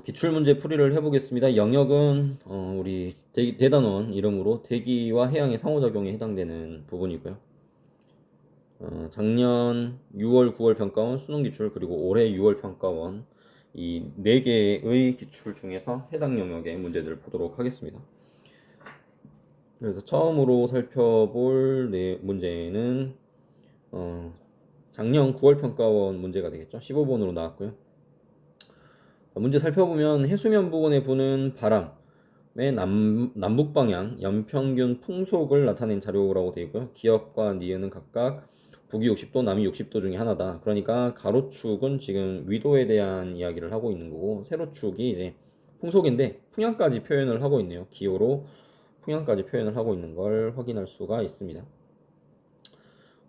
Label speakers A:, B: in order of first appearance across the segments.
A: 기출문제 풀이를 해보겠습니다. 영역은 우리 대단원 이름으로 대기와 해양의 상호작용에 해당되는 부분이고요. 작년 6월, 9월 평가원 수능 기출 그리고 올해 6월 평가원 이 4개의 기출 중에서 해당 영역의 문제들을 보도록 하겠습니다. 그래서 처음으로 살펴볼 문제는 작년 9월 평가원 문제가 되겠죠. 15번으로 나왔고요. 문제 살펴보면 해수면 부근에 부는 바람의 남북 방향 연평균 풍속을 나타낸 자료라고 되어 있고요. 기역과 니은은 각각 북위 60도, 남위 60도 중에 하나다. 그러니까 가로축은 지금 위도에 대한 이야기를 하고 있는 거고, 세로축이 이제 풍속인데 풍향까지 표현을 하고 있네요. 기호로 풍향까지 표현을 하고 있는 걸 확인할 수가 있습니다.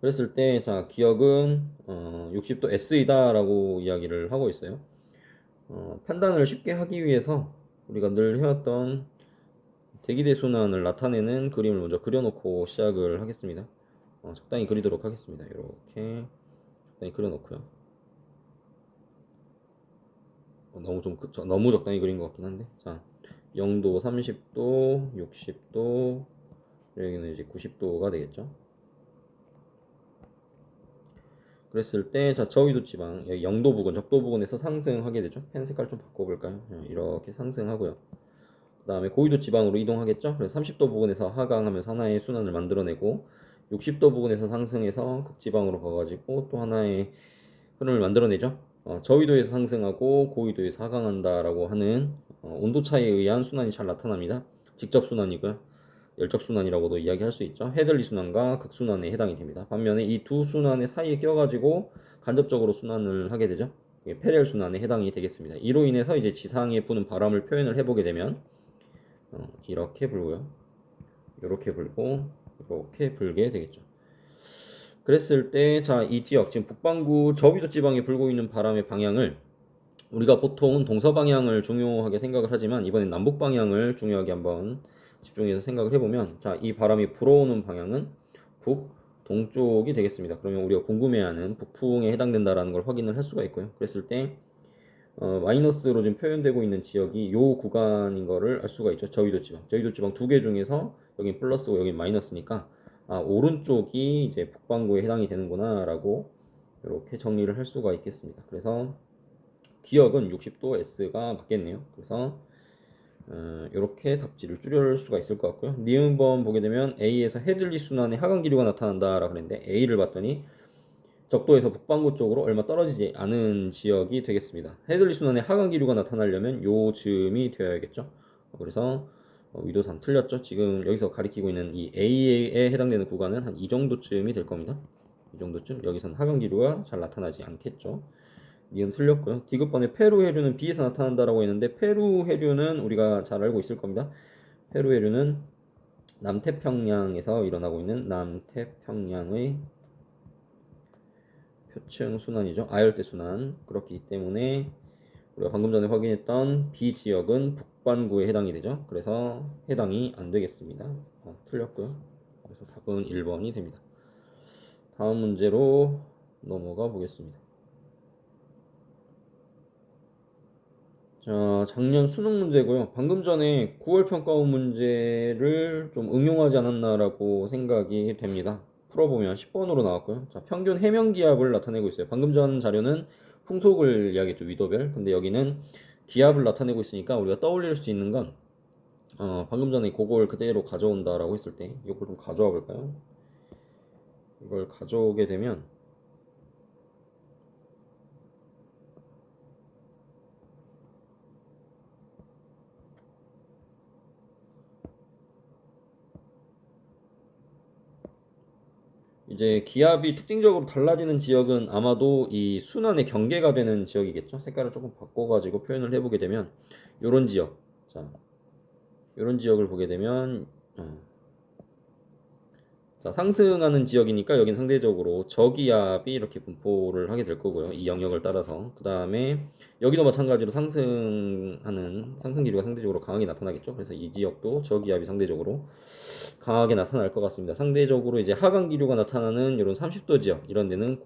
A: 그랬을 때, 자, 기역은 60도 S이다라고 이야기를 하고 있어요. 판단을 쉽게 하기 위해서 우리가 늘 해왔던 대기대순환을 나타내는 그림을 먼저 그려놓고 시작을 하겠습니다. 적당히 그리도록 하겠습니다. 이렇게 적당히 그려놓고요. 너무 적당히 그린 것 같긴 한데, 자, 0도, 30도, 60도, 여기는 이제 90도가 되겠죠. 그랬을 때, 자, 저위도 지방, 여기 0도 부근, 적도 부근에서 상승하게 되죠. 펜 색깔 좀 바꿔볼까요? 이렇게 상승하고요. 그 다음에 고위도 지방으로 이동하겠죠. 그래서 30도 부근에서 하강하면서 하나의 순환을 만들어내고 60도 부근에서 상승해서 극지방으로 가가지고 또 하나의 흐름을 만들어내죠. 저위도에서 상승하고 고위도에서 하강한다라고 하는 온도 차이에 의한 순환이 잘 나타납니다. 직접 순환이고요. 열적 순환이라고도 이야기할 수 있죠. 헤들리 순환과 극순환에 해당이 됩니다. 반면에 이 두 순환의 사이에 껴가지고 간접적으로 순환을 하게 되죠. 페렐 순환에 해당이 되겠습니다. 이로 인해서 이제 지상에 부는 바람을 표현을 해보게 되면 이렇게 불고요. 이렇게 불고 이렇게 불게 되겠죠. 그랬을 때, 자, 이 지역 지금 북반구 저위도 지방에 불고 있는 바람의 방향을 우리가 보통은 동서방향을 중요하게 생각을 하지만 이번엔 남북방향을 중요하게 한번 집중해서 생각을 해보면, 자, 이 바람이 불어오는 방향은 북 동쪽이 되겠습니다. 그러면 우리가 궁금해하는 북풍에 해당된다라는 걸 확인을 할 수가 있고요. 그랬을 때 마이너스로 지금 표현되고 있는 지역이 요 구간인 거를 알 수가 있죠. 저위도 지방. 저위도 지방 두 개 중에서 여긴 플러스고 여긴 마이너스니까 오른쪽이 이제 북반구에 해당이 되는구나 라고 이렇게 정리를 할 수가 있겠습니다. 그래서 기역은 60도 S가 맞겠네요. 그래서 이렇게 답지를 줄일 수가 있을 것 같고요. 니은번 보게 되면 A에서 헤들리 순환의 하강 기류가 나타난다 라고 그랬는데 A를 봤더니 적도에서 북반구 쪽으로 얼마 떨어지지 않은 지역이 되겠습니다. 헤들리 순환의 하강 기류가 나타나려면 요 즈음이 되어야겠죠. 그래서 위도상 틀렸죠. 지금 여기서 가리키고 있는 이 A에 해당되는 구간은 한 이 정도쯤이 될 겁니다. 이 정도쯤. 여기서는 하강 기류가 잘 나타나지 않겠죠. 니은 틀렸고요. 디귿번에 페루 해류는 B에서 나타난다라고 했는데 페루 해류는 우리가 잘 알고 있을 겁니다. 페루 해류는 남태평양에서 일어나고 있는 남태평양의 표층 순환이죠. 아열대 순환. 그렇기 때문에 우리가 방금 전에 확인했던 B 지역은 북반구에 해당이 되죠. 그래서 해당이 안 되겠습니다. 틀렸고요. 그래서 답은 1번이 됩니다. 다음 문제로 넘어가 보겠습니다. 자, 작년 수능 문제고요. 방금 전에 9월 평가원 문제를 좀 응용하지 않았나라고 생각이 됩니다. 풀어보면 10번으로 나왔고요. 자, 평균 해면 기압을 나타내고 있어요. 방금 전 자료는 풍속을 이야기했죠, 위도별. 근데 여기는 기압을 나타내고 있으니까 우리가 떠올릴 수 있는 건 방금 전에 그걸 그대로 가져온다라고 했을 때 이걸 좀 가져와 볼까요? 이걸 가져오게 되면 이제 기압이 특징적으로 달라지는 지역은 아마도 이 순환의 경계가 되는 지역이겠죠. 색깔을 조금 바꿔가지고 표현을 해보게 되면 요런 지역, 자, 요런 지역을 보게 되면 자, 상승하는 지역이니까 여긴 상대적으로 저기압이 이렇게 분포를 하게 될 거고요. 이 영역을 따라서. 그 다음에 여기도 마찬가지로 상승하는 상승 기류가 상대적으로 강하게 나타나겠죠. 그래서 이 지역도 저기압이 상대적으로 강하게 나타날 것 같습니다. 상대적으로 이제 하강 기류가 나타나는 이런 30도 지역 이런 데는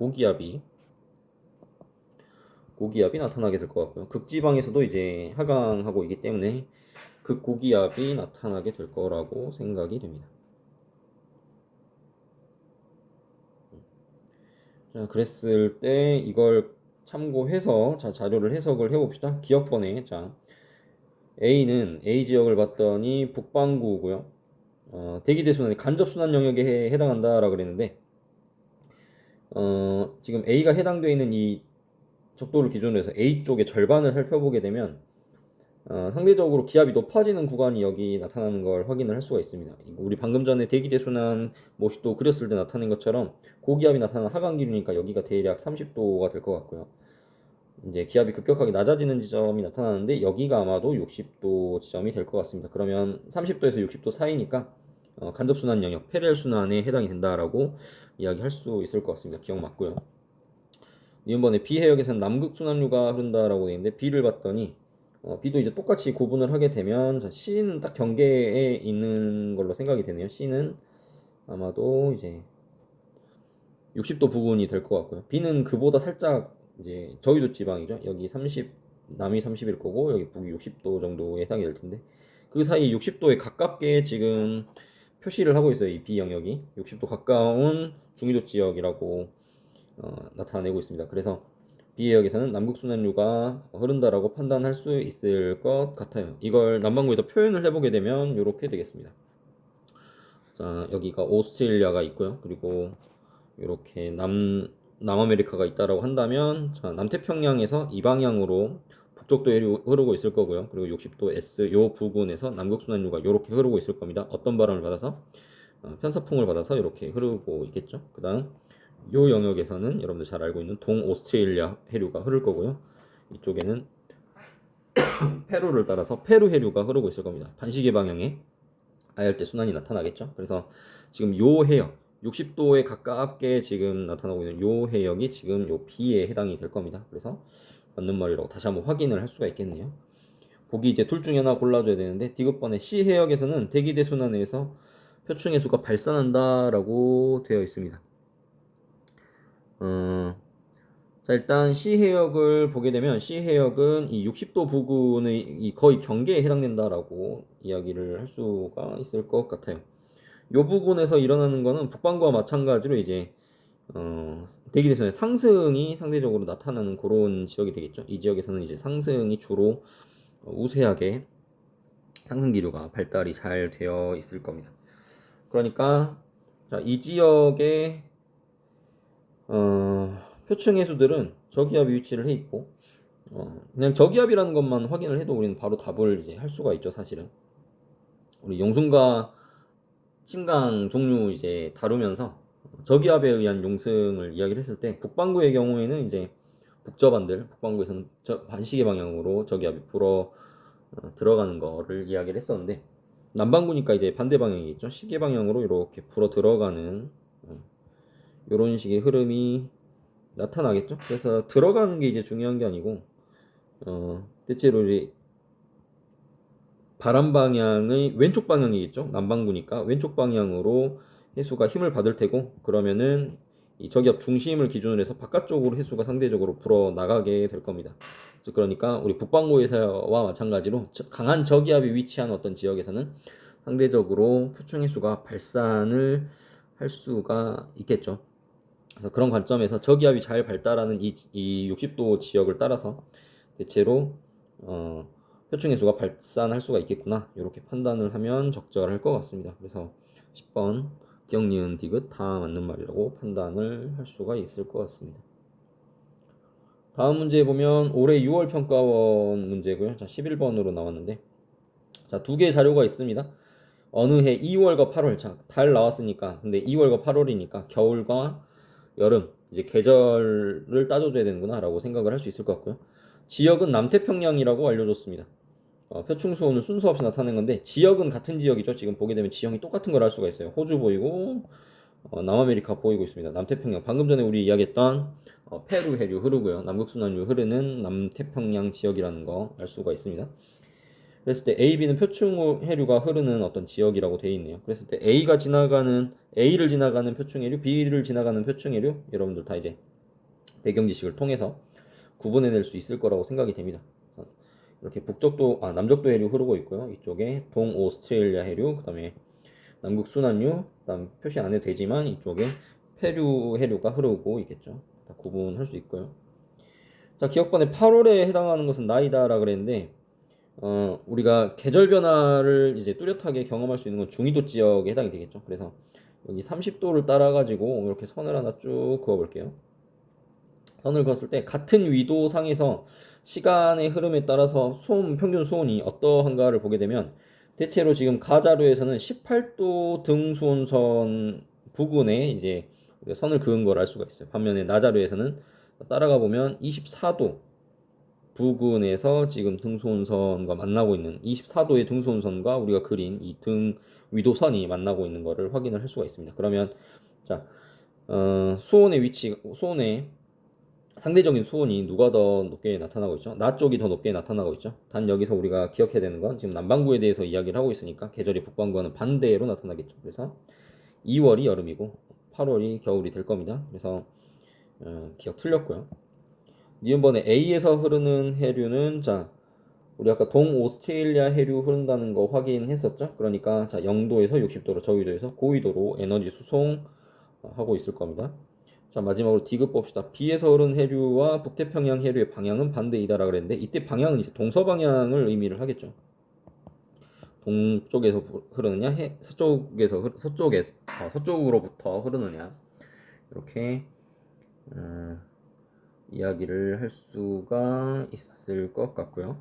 A: 고기압이 나타나게 될 것 같고요. 극지방에서도 이제 하강하고 있기 때문에 극고기압이 나타나게 될 거라고 생각이 됩니다. 자, 그랬을 때 이걸 참고해서 자, 자료를 해석을 해봅시다. 기억번에 자, A는 A 지역을 봤더니 북반구고요. 대기대순환의 간접순환 영역에 해당한다라고 그랬는데 지금 A가 해당되어 있는 이 적도를 기준으로 해서 A 쪽의 절반을 살펴보게 되면 상대적으로 기압이 높아지는 구간이 여기 나타나는 걸 확인을 할 수가 있습니다. 우리 방금 전에 대기대순환 모식도 그렸을 때 나타낸 것처럼 고기압이 나타나는 하강기류니까 여기가 대략 30도가 될 것 같고요. 이제 기압이 급격하게 낮아지는 지점이 나타나는데 여기가 아마도 60도 지점이 될 것 같습니다. 그러면 30도에서 60도 사이니까 간접순환 영역, 페렐 순환에 해당이 된다라고 이야기할 수 있을 것 같습니다. 기억 맞고요. 이번에 B 해역에서는 남극 순환류가 흐른다라고 되어 있는데 B를 봤더니 B도 이제 똑같이 구분을 하게 되면 자, C는 딱 경계에 있는 걸로 생각이 되네요. C는 아마도 이제 60도 부분이 될 것 같고요. B는 그보다 살짝 이제 저기도 지방이죠. 여기 30, 남이 30일 거고 여기 북이 60도 정도에 해당이 될 텐데 그 사이 60도에 가깝게 지금 표시를 하고 있어요. 이 B 영역이 60도 가까운 중위도 지역이라고 나타내고 있습니다. 그래서 B 해역에서는 남극순환류가 흐른다라고 판단할 수 있을 것 같아요. 이걸 남반구에서 표현을 해보게 되면 이렇게 되겠습니다. 자, 여기가 오스트레일리아가 있고요. 그리고 이렇게 남아메리카가 있다라고 한다면 자, 남태평양에서 이 방향으로 북쪽도에 흐르고 있을 거고요. 그리고 60도 S 요 부근에서 남극순환류가 이렇게 흐르고 있을 겁니다. 어떤 바람을 받아서 편서풍을 받아서 이렇게 흐르고 있겠죠. 그 다음 요 영역에서는 여러분들 잘 알고 있는 동오스트레일리아 해류가 흐를 거고요. 이쪽에는 페루를 따라서 페루 해류가 흐르고 있을 겁니다. 반시계 방향에 아열대 순환이 나타나겠죠. 그래서 지금 요 해역 60도에 가깝게 지금 나타나고 있는 요 해역이 지금 요 B에 해당이 될 겁니다. 그래서 맞는 말이라고 다시 한번 확인을 할 수가 있겠네요. 보기 이제 둘 중에 하나 골라줘야 되는데 디귿번의 C 해역에서는 대기대 순환에서 표층 해수가 발산한다라고 되어 있습니다. 자, 일단 C 해역을 보게 되면 C 해역은 이 60도 부근의 이 거의 경계에 해당된다라고 이야기를 할 수가 있을 것 같아요. 이 부분에서 일어나는 거는 북반구와 마찬가지로 이제 대기대선의 상승이 상대적으로 나타나는 그런 지역이 되겠죠. 이 지역에서는 이제 상승이 주로 우세하게 상승 기류가 발달이 잘 되어 있을 겁니다. 그러니까 자, 이 지역의 표층 해수들은 저기압이 위치를 해 있고 그냥 저기압이라는 것만 확인을 해도 우리는 바로 답을 이제 할 수가 있죠. 사실은 우리 용순과 침강 종류 이제 다루면서 저기압에 의한 용승을 이야기를 했을 때 북반구의 경우에는 이제 북저반들 북반구에서는 반시계 방향으로 저기압이 불어 들어가는 거를 이야기를 했었는데 남반구니까 이제 반대 방향이겠죠. 시계 방향으로 이렇게 불어 들어가는 이런 식의 흐름이 나타나겠죠. 그래서 들어가는 게 이제 중요한 게 아니고 대체로 우리 바람 방향의 왼쪽 방향이겠죠. 남반구니까 왼쪽 방향으로 해수가 힘을 받을 테고 그러면은 이 저기압 중심을 기준으로 해서 바깥쪽으로 해수가 상대적으로 불어 나가게 될 겁니다. 즉 그러니까 우리 북반구에서와 마찬가지로 강한 저기압이 위치한 어떤 지역에서는 상대적으로 표층 해수가 발산을 할 수가 있겠죠. 그래서 그런 관점에서 저기압이 잘 발달하는 이 60도 지역을 따라서 대체로 표층 해수가 발산할 수가 있겠구나 이렇게 판단을 하면 적절할 것 같습니다. 그래서 10번 기억 니은 디귿 다 맞는 말이라고 판단을 할 수가 있을 것 같습니다. 다음 문제 보면 올해 6월 평가원 문제고요. 자 11번으로 나왔는데 자 두 개의 자료가 있습니다. 어느 해 2월과 8월 자 달 나왔으니까 근데 2월과 8월이니까 겨울과 여름 이제 계절을 따져줘야 되는구나 라고 생각을 할 수 있을 것 같고요. 지역은 남태평양이라고 알려줬습니다. 표충 수온을 순서 없이 나타낸 건데 지역은 같은 지역이죠. 지금 보게 되면 지형이 똑같은 걸 알 수가 있어요. 호주 보이고 남아메리카 보이고 있습니다. 남태평양 방금 전에 우리 이야기했던 페루 해류 흐르고요. 남극순환류 흐르는 남태평양 지역이라는 거 알 수가 있습니다. 그랬을 때 A, B는 표충 해류가 흐르는 어떤 지역이라고 되어 있네요. 그랬을 때 A를 지나가는 표충 해류, B를 지나가는 표충 해류 여러분들 다 이제 배경 지식을 통해서 구분해낼 수 있을 거라고 생각이 됩니다. 이렇게 남적도 해류 흐르고 있고요. 이쪽에 동오스트레일리아 해류, 그다음에 남극 순환류, 그다음 표시 안 해도 되지만 이쪽에 페루 해류가 흐르고 있겠죠. 다 구분할 수 있고요. 자, 기억번에 8월에 해당하는 것은 나이다라 그랬는데 우리가 계절 변화를 이제 뚜렷하게 경험할 수 있는 건 중위도 지역에 해당이 되겠죠. 그래서 여기 30도를 따라 가지고 이렇게 선을 하나 쭉 그어 볼게요. 선을 그었을 때 같은 위도상에서 시간의 흐름에 따라서 평균 수온이 어떠한가를 보게 되면 대체로 지금 가자료에서는 18도 등수온선 부근에 이제 우리가 선을 그은 걸 알 수가 있어요. 반면에 나자료에서는 따라가 보면 24도 부근에서 지금 등수온선과 만나고 있는 24도의 등수온선과 우리가 그린 이 등 위도선이 만나고 있는 것을 확인을 할 수가 있습니다. 그러면 자, 수온의 상대적인 수온이 누가 더 높게 나타나고 있죠? 낮 쪽이 더 높게 나타나고 있죠. 단 여기서 우리가 기억해야 되는 건 지금 남반구에 대해서 이야기를 하고 있으니까 계절이 북반구와는 반대로 나타나겠죠. 그래서 2월이 여름이고 8월이 겨울이 될 겁니다. 그래서 기억 틀렸고요. 니은번에 A에서 흐르는 해류는 자 우리 아까 동오스트레일리아 해류 흐른다는 거 확인했었죠. 그러니까 자 0도에서 60도로 저위도에서 고위도로 에너지 수송하고 있을 겁니다. 자 마지막으로 D급 봅시다. B에서 흐르는 해류와 북태평양 해류의 방향은 반대이다라 그랬는데 이때 방향은 이제 동서방향을 의미를 하겠죠. 동쪽에서 흐르느냐 서쪽으로부터 흐르느냐 이렇게 이야기를 할 수가 있을 것 같고요.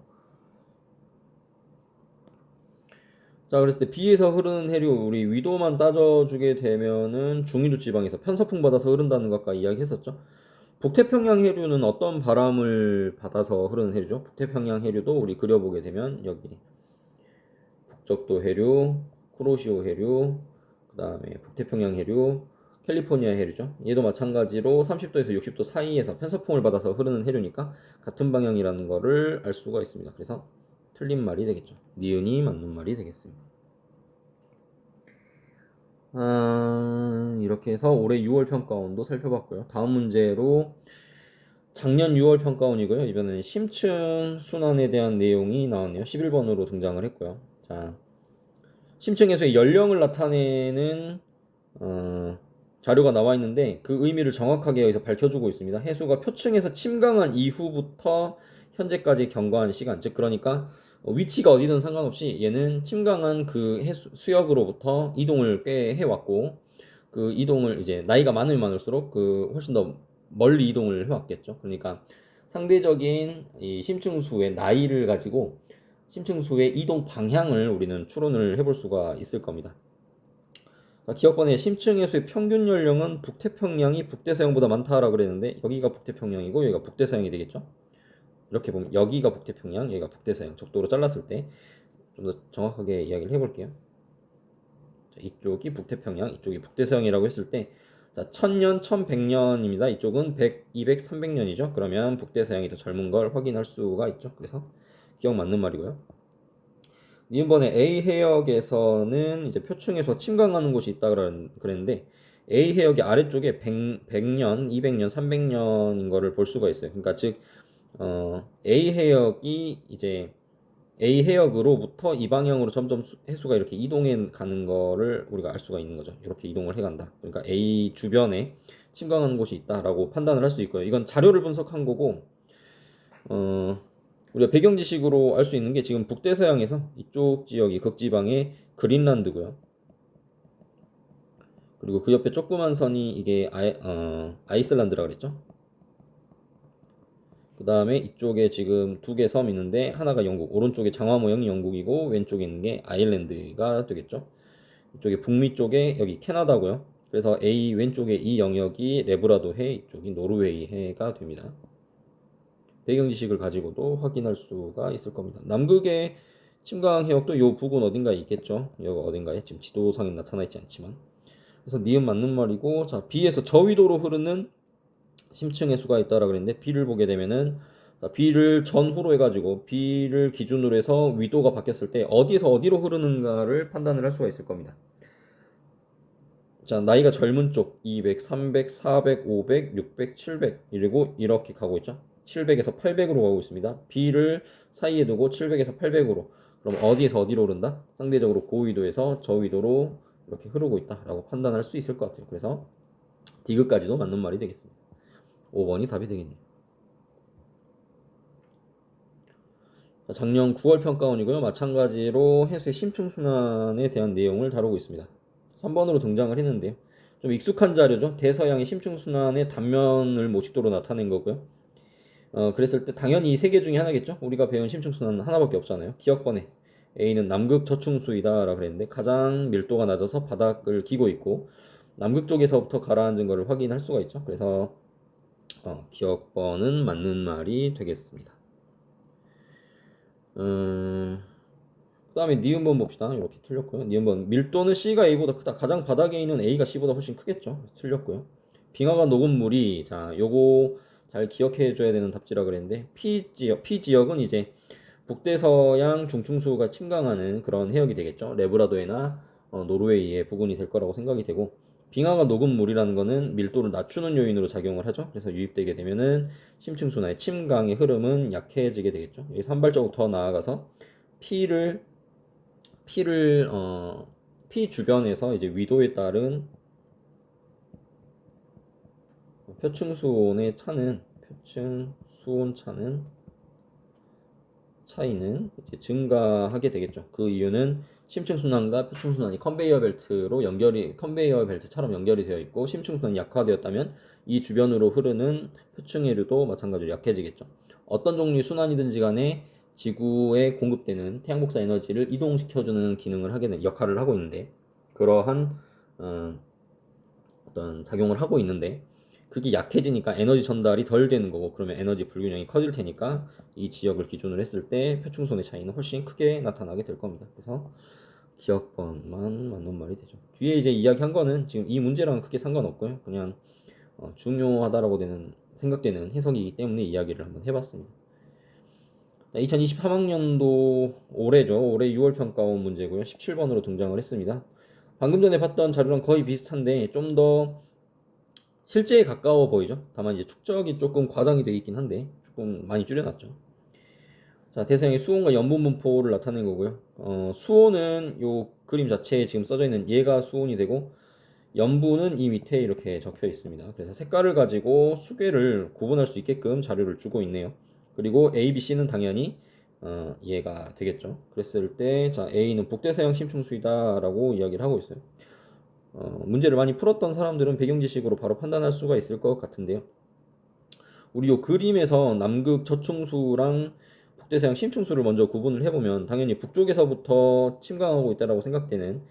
A: 자, 그랬을 때 B에서 흐르는 해류 우리 위도만 따져주게 되면은 중위도 지방에서 편서풍 받아서 흐른다는 것과 이야기했었죠. 북태평양 해류는 어떤 바람을 받아서 흐르는 해류죠? 북태평양 해류도 우리 그려보게 되면 여기 북적도 해류, 쿠로시오 해류, 그 다음에 북태평양 해류, 캘리포니아 해류죠. 얘도 마찬가지로 30도에서 60도 사이에서 편서풍을 받아서 흐르는 해류니까 같은 방향이라는 거를 알 수가 있습니다. 그래서 틀린 말이 되겠죠. 니은이 맞는 말이 되겠습니다. 이렇게 해서 올해 6월 평가원도 살펴봤고요. 다음 문제로 작년 6월 평가원이고요. 이번에는 심층 순환에 대한 내용이 나왔네요. 11번으로 등장을 했고요. 자, 심층에서의 연령을 나타내는 자료가 나와 있는데 그 의미를 정확하게 여기서 밝혀주고 있습니다. 해수가 표층에서 침강한 이후부터 현재까지 경과한 시간, 즉 그러니까 위치가 어디든 상관없이 얘는 침강한 그 수역으로부터 이동을 꽤 해왔고 그 이동을 이제 나이가 많으면 많을수록 그 훨씬 더 멀리 이동을 해왔겠죠. 그러니까 상대적인 이 심층수의 나이를 가지고 심층수의 이동 방향을 우리는 추론을 해볼 수가 있을 겁니다. 기억번에 심층해수의 평균 연령은 북태평양이 북대서양보다 많다라고 그랬는데 여기가 북태평양이고 여기가 북대서양이 되겠죠. 이렇게 보면 여기가 북태평양, 여기가 북대서양 적도로 잘랐을 때 좀 더 정확하게 이야기를 해볼게요. 자, 이쪽이 북태평양, 이쪽이 북대서양이라고 했을 때 자, 1000년, 1100년입니다. 이쪽은 100, 200, 300년이죠. 그러면 북대서양이 더 젊은 걸 확인할 수가 있죠. 그래서 기억 맞는 말이고요. 이번에 A 해역에서는 이제 표층에서 침강하는 곳이 있다 그랬는데 A 해역의 아래쪽에 100년, 200년, 300년인 거를 볼 수가 있어요. 그러니까 즉 A 해역이 이제 A 해역으로부터 이 방향으로 점점 해수가 이렇게 이동해 가는 거를 우리가 알 수가 있는 거죠. 이렇게 이동을 해 간다. 그러니까 A 주변에 침강하는 곳이 있다라고 판단을 할 수 있고요. 이건 자료를 분석한 거고 우리가 배경 지식으로 알 수 있는 게 지금 북대서양에서 이쪽 지역이 극지방의 그린란드고요. 그리고 그 옆에 조그만 선이 이게 아이슬란드라 그랬죠. 그 다음에 이쪽에 지금 두 개 섬 있는데 하나가 영국, 오른쪽에 장화 모형이 영국이고 왼쪽에 있는 게 아일랜드가 되겠죠. 이쪽에 북미 쪽에 여기 캐나다고요. 그래서 A 왼쪽에 이 영역이 레브라도 해, 이쪽이 노르웨이 해가 됩니다. 배경 지식을 가지고도 확인할 수가 있을 겁니다. 남극의 침강 해역도 요 부근 어딘가에 있겠죠. 여기 어딘가에 지금 지도상에 나타나 있지 않지만. 그래서 니은 맞는 말이고, 자 B에서 저위도로 흐르는 심층 해수가 있다라 그랬는데 B를 보게 되면은 B를 전후로 해가지고 B를 기준으로 해서 위도가 바뀌었을 때 어디에서 어디로 흐르는가를 판단을 할 수가 있을 겁니다. 자, 나이가 젊은 쪽 200, 300, 400, 500, 600, 700 이러고 이렇게 가고 있죠. 700에서 800으로 가고 있습니다. B를 사이에 두고 700에서 800으로. 그럼 어디에서 어디로 흐른다? 상대적으로 고위도에서 저위도로 이렇게 흐르고 있다라고 판단할 수 있을 것 같아요. 그래서 디귿까지도 맞는 말이 되겠습니다. 5번이 답이 되겠네요. 작년 9월 평가원이고요. 마찬가지로 해수의 심층순환에 대한 내용을 다루고 있습니다. 3번으로 등장을 했는데요. 좀 익숙한 자료죠. 대서양의 심층순환의 단면을 모식도로 나타낸 거고요. 그랬을 때 당연히 이 세 개 중에 하나겠죠. 우리가 배운 심층순환은 하나밖에 없잖아요. 기억번에 A는 남극 저충수이다 라고 그랬는데 가장 밀도가 낮아서 바닥을 기고 있고 남극 쪽에서부터 가라앉은 것을 확인할 수가 있죠. 그래서 기억번은 맞는 말이 되겠습니다. 그 다음에 니은번 봅시다. 이렇게 틀렸고요. 니은번 밀도는 C가 A보다 크다. 가장 바닥에 있는 A가 C보다 훨씬 크겠죠. 틀렸고요. 빙하가 녹은 물이 자 요거 잘 기억해 줘야 되는 답지라 그랬는데 P 지역은 이제 북대서양 중충수가 침강하는 그런 해역이 되겠죠. 레브라도해나 노르웨이의 부근이 될 거라고 생각이 되고 빙하가 녹은 물이라는 거는 밀도를 낮추는 요인으로 작용을 하죠. 그래서 유입되게 되면은 심층순환의 침강의 흐름은 약해지게 되겠죠. 여기서 한 발자국 더 나아가서 P를 P 주변에서 이제 위도에 따른 표층수온의 표층수온 차이는 이제 증가하게 되겠죠. 그 이유는 심층순환과 표층순환이 컨베이어 벨트처럼 연결이 되어 있고 심층순환이 약화되었다면 이 주변으로 흐르는 표층해류도 마찬가지로 약해지겠죠. 어떤 종류의 순환이든지 간에 지구에 공급되는 태양복사 에너지를 이동시켜주는 기능을 하게 된 역할을 하고 있는데 그러한 어떤 작용을 하고 있는데 그게 약해지니까 에너지 전달이 덜 되는 거고 그러면 에너지 불균형이 커질 테니까 이 지역을 기준으로 했을 때 표충손의 차이는 훨씬 크게 나타나게 될 겁니다. 그래서 기억번만 맞는 말이 되죠. 뒤에 이제 이야기한 거는 지금 이 문제랑은 크게 상관없고요. 그냥 중요하다라고 생각되는 해석이기 때문에 이야기를 한번 해봤습니다. 2023학년도 올해죠. 올해 6월 평가원 문제고요. 17번으로 등장을 했습니다. 방금 전에 봤던 자료랑 거의 비슷한데 좀 더 실제에 가까워 보이죠. 다만 이제 축적이 조금 과장이 되어 있긴 한데 조금 많이 줄여놨죠. 자, 대서양의 수온과 염분 분포를 나타낸 거고요. 수온은 요 그림 자체에 지금 써져 있는 얘가 수온이 되고 염분은 이 밑에 이렇게 적혀 있습니다. 그래서 색깔을 가지고 수계를 구분할 수 있게끔 자료를 주고 있네요. 그리고 A, B, C는 당연히 얘가 되겠죠. 그랬을 때 자, A는 북대서양 심층수이다라고 이야기를 하고 있어요. 문제를 많이 풀었던 사람들은 배경 지식으로 바로 판단할 수가 있을 것 같은데요. 우리 요 그림에서 남극 저충수랑 북대서양 심층수를 먼저 구분을 해보면 당연히 북쪽에서부터 침강하고 있다라고 생각되는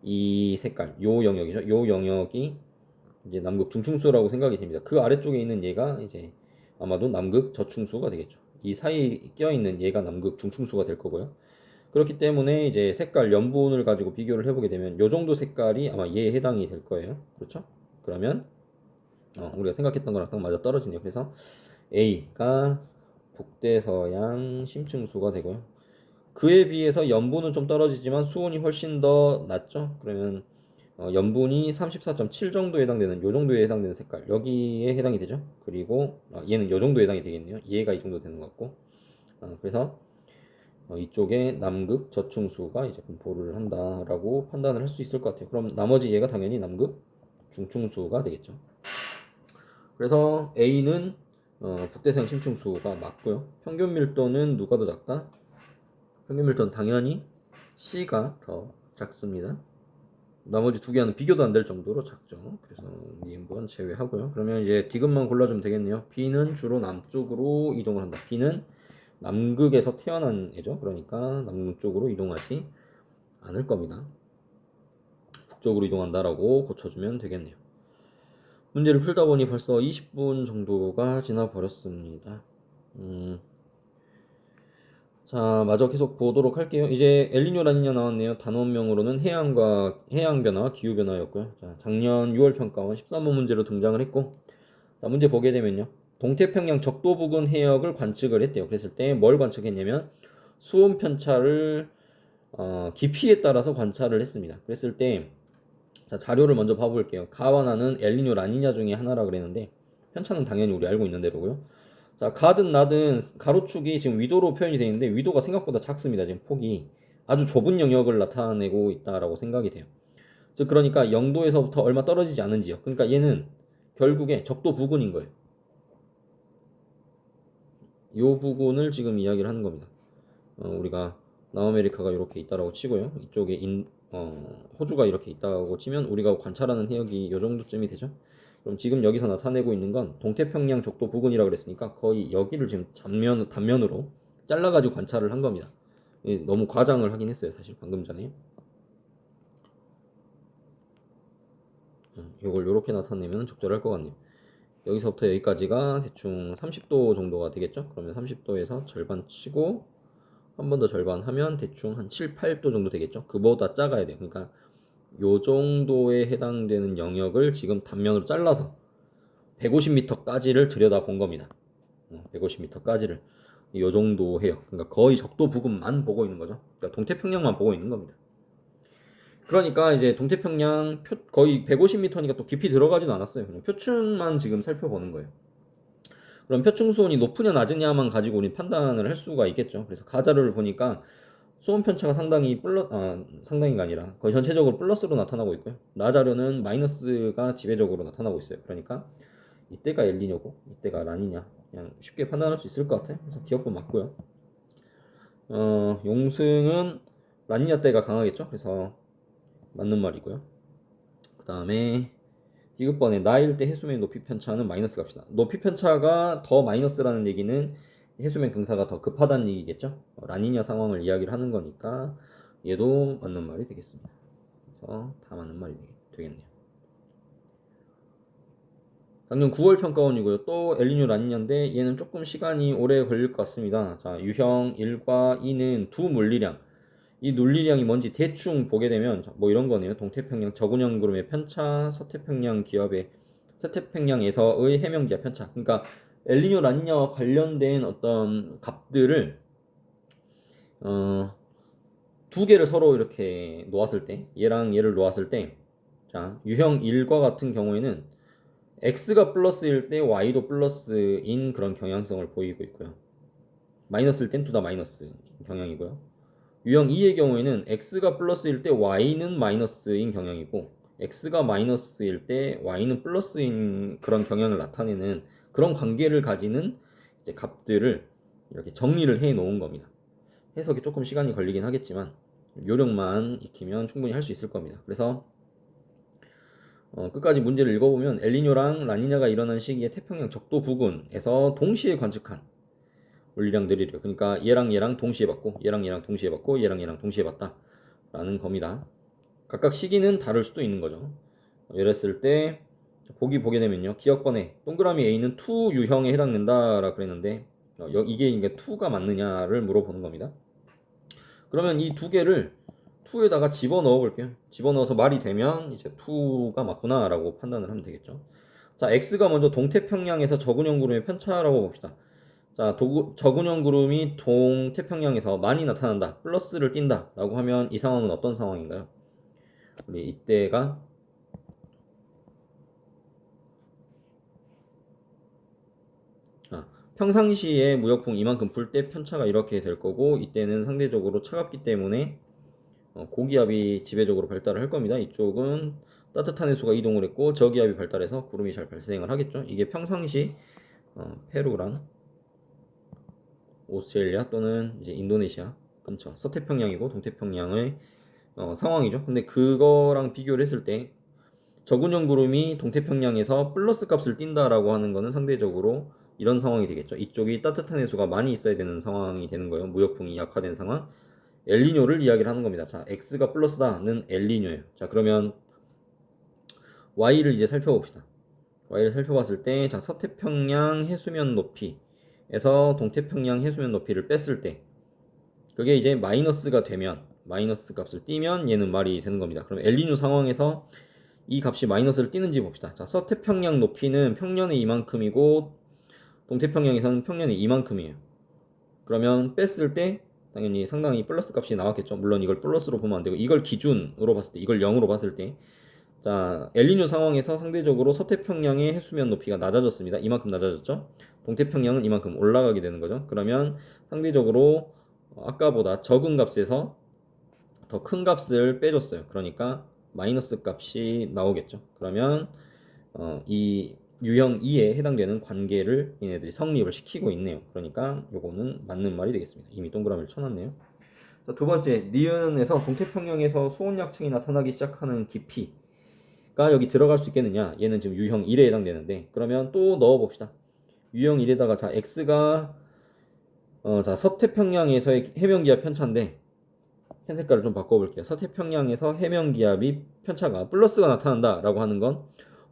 A: 이 색깔, 요 영역이죠. 요 영역이 이제 남극 중충수라고 생각이 됩니다. 그 아래쪽에 있는 얘가 이제 아마도 남극 저충수가 되겠죠. 이 사이에 껴있는 얘가 남극 중충수가 될 거고요. 그렇기 때문에 이제 색깔 염분을 가지고 비교를 해보게 되면 요 정도 색깔이 아마 얘에 해당이 될 거예요. 그렇죠? 그러면 우리가 생각했던 거랑 딱 맞아 떨어지네요. 그래서 A가 북대서양 심층수가 되고요. 그에 비해서 염분은 좀 떨어지지만 수온이 훨씬 더 낮죠. 그러면 염분이 34.7 정도에 해당되는 요 정도에 해당되는 색깔 여기에 해당이 되죠. 그리고 얘는 요 정도에 해당이 되겠네요. 얘가 이 정도 되는 것 같고 그래서 이쪽에 남극 저충수가 이제 분포를 한다라고 판단을 할 수 있을 것 같아요. 그럼 나머지 얘가 당연히 남극 중충수가 되겠죠. 그래서 A는 북대서양 심층수가 맞고요. 평균 밀도는 누가 더 작다? 평균 밀도는 당연히 C가 더 작습니다. 나머지 두 개는 비교도 안 될 정도로 작죠. 그래서 니은번 제외하고요. 그러면 이제 디귿만 골라주면 되겠네요. B는 주로 남쪽으로 이동을 한다. B는 남극에서 태어난 애죠. 그러니까 남쪽으로 이동하지 않을 겁니다. 북쪽으로 이동한다라고 고쳐주면 되겠네요. 문제를 풀다 보니 벌써 20분 정도가 지나 버렸습니다. 자, 마저 계속 보도록 할게요. 이제 엘니뇨 라니냐 나왔네요. 단원명으로는 해양 변화, 기후 변화였고요. 자, 작년 6월 평가원 13번 문제로 등장을 했고, 자, 문제 보게 되면요. 동태평양 적도 부근 해역을 관측을 했대요. 그랬을 때 뭘 관측했냐면 수온 편차를 깊이에 따라서 관찰을 했습니다. 그랬을 때 자, 자료를 먼저 봐볼게요. 가와나는 엘니뇨 라니냐 중에 하나라 그랬는데 편차는 당연히 우리 알고 있는 대로고요. 자, 가든 나든 가로축이 지금 위도로 표현이 되어 있는데 위도가 생각보다 작습니다. 지금 폭이 아주 좁은 영역을 나타내고 있다라고 생각이 돼요. 즉 그러니까 0도에서부터 얼마 떨어지지 않은 지역. 그러니까 얘는 결국에 적도 부근인 거예요. 이 부분을 지금 이야기를 하는 겁니다. 우리가 남아메리카가 이렇게 있다라고 치고요. 이쪽에 호주가 이렇게 있다고 치면 우리가 관찰하는 해역이 이 정도쯤이 되죠. 그럼 지금 여기서 나타내고 있는 건 동태평양 적도 부근이라고 그랬으니까 거의 여기를 지금 단면으로 잘라가지고 관찰을 한 겁니다. 너무 과장을 하긴 했어요. 사실 방금 전에. 이걸 이렇게 나타내면 적절할 것 같네요. 여기서부터 여기까지가 대충 30도 정도가 되겠죠. 그러면 30도에서 절반 치고 한 번 더 절반 하면 대충 한 7, 8도 정도 되겠죠. 그보다 작아야 돼요. 그러니까 요 정도에 해당되는 영역을 지금 단면으로 잘라서 150m까지를 들여다본 겁니다. 150m까지를 요 정도 해요. 그러니까 거의 적도 부근만 보고 있는 거죠. 그러니까 동태평양만 보고 있는 겁니다. 그러니까 이제 동태평양 거의 150m니까 또 깊이 들어가지도 않았어요. 그냥 표층만 지금 살펴보는 거예요. 그럼 표층 수온이 높으냐 낮으냐만 가지고 우리 판단을 할 수가 있겠죠. 그래서 가자료를 보니까 수온 편차가 상당히가 아니라 거의 전체적으로 플러스로 나타나고 있고요. 나자료는 마이너스가 지배적으로 나타나고 있어요. 그러니까 이때가 엘니뇨고 이때가 라니냐 그냥 쉽게 판단할 수 있을 것 같아요. 그래서 기억분 맞고요. 용승은 라니냐 때가 강하겠죠. 그래서 맞는 말이고요. 그 다음에 디귿번에 나일 때 해수면 높이 편차는 마이너스 값이다. 높이 편차가 더 마이너스라는 얘기는 해수면 경사가 더 급하다는 얘기겠죠. 라니냐 상황을 이야기를 하는 거니까 얘도 맞는 말이 되겠습니다. 그래서 다 맞는 말이 되겠네요. 작년 9월 평가원이고요. 또 엘니뇨 라니냐인데 얘는 조금 시간이 오래 걸릴 것 같습니다. 자, 유형 1과 2는 두 물리량. 이 논리량이 뭔지 대충 보게 되면 뭐 이런 거네요. 동태평양 저군형 구름의 편차, 서태평양에서의 해면기압 편차. 그러니까 엘니뇨 라니냐와 관련된 어떤 값들을 두 개를 서로 이렇게 놓았을 때, 얘랑 얘를 놓았을 때, 자, 유형 1과 같은 경우에는 x가 플러스일 때 y도 플러스인 그런 경향성을 보이고 있고요. 마이너스일 땐 투 다 마이너스 경향이고요. 유형 2의 경우에는 x가 플러스일 때 y는 마이너스인 경향이고 x가 마이너스일 때 y는 플러스인 그런 경향을 나타내는 그런 관계를 가지는 이제 값들을 이렇게 정리를 해 놓은 겁니다. 해석이 조금 시간이 걸리긴 하겠지만 요령만 익히면 충분히 할 수 있을 겁니다. 그래서 끝까지 문제를 읽어보면 엘니뇨랑 라니냐가 일어난 시기에 태평양 적도 부근에서 동시에 관측한 물리량들이래요. 그러니까 얘랑 동시에 봤고 얘랑 동시에 봤고 얘랑 동시에 봤다 라는 겁니다. 각각 시기는 다를 수도 있는 거죠. 이랬을 때 보게 되면요. 기억번에 동그라미 A는 2 유형에 해당된다라 그랬는데 이게 이게 2가 맞느냐를 물어보는 겁니다. 그러면 이 두 개를 2에다가 집어넣어 볼게요. 집어넣어서 말이 되면 이제 2가 맞구나 라고 판단을 하면 되겠죠. 자, X가 먼저 동태평양에서 저근형 구름의 편차라고 봅시다. 자, 저근형 구름이 동태평양에서 많이 나타난다. 플러스를 띈다. 라고 하면 이 상황은 어떤 상황인가요? 우리 이때가 평상시에 무역풍 이만큼 불 때 편차가 이렇게 될 거고 이때는 상대적으로 차갑기 때문에 고기압이 지배적으로 발달을 할 겁니다. 이쪽은 따뜻한 해수가 이동을 했고 저기압이 발달해서 구름이 잘 발생을 하겠죠. 이게 평상시 페루랑 오스트레일리아 또는 이제 인도네시아 근처 서태평양이고 동태평양의 상황이죠. 근데 그거랑 비교를 했을 때 저군형 구름이 동태평양에서 플러스 값을 띈다라고 하는 거는 상대적으로 이런 상황이 되겠죠. 이쪽이 따뜻한 해수가 많이 있어야 되는 상황이 되는 거예요. 무역풍이 약화된 상황. 엘니뇨를 이야기를 하는 겁니다. 자, x가 플러스다는 엘니뇨예요. 자, 그러면 y를 이제 살펴봅시다. y를 살펴봤을 때, 자, 서태평양 해수면 높이에서 동태평양 해수면 높이를 뺐을 때, 그게 이제 마이너스가 되면, 마이너스 값을 띄면 얘는 말이 되는 겁니다. 그럼 엘니뇨 상황에서 이 값이 마이너스를 띄는지 봅시다. 자, 서태평양 높이는 평년에 이만큼이고 동태평양에서는 평년에 이만큼이에요. 그러면 뺐을 때 당연히 상당히 플러스 값이 나왔겠죠. 물론 이걸 플러스로 보면 안 되고 이걸 기준으로 봤을 때 이걸 0으로 봤을 때 자, 엘니뇨 상황에서 상대적으로 서태평양의 해수면 높이가 낮아졌습니다. 이만큼 낮아졌죠? 동태평양은 이만큼 올라가게 되는 거죠. 그러면 상대적으로 아까보다 적은 값에서 더 큰 값을 빼줬어요. 그러니까 마이너스 값이 나오겠죠. 그러면 이 유형 2에 해당되는 관계를 얘네들이 성립을 시키고 있네요. 그러니까 요거는 맞는 말이 되겠습니다. 이미 동그라미를 쳐놨네요. 자, 두 번째, 니은에서 동태평양에서 수온약층이 나타나기 시작하는 깊이가 여기 들어갈 수 있겠느냐? 얘는 지금 유형 1에 해당되는데, 그러면 또 넣어봅시다. 유형 1에다가 자 x가 자 서태평양에서의 해면기압 편차인데 펜 색깔을 좀 바꿔볼게요. 서태평양에서 해면기압이 편차가 플러스가 나타난다라고 하는 건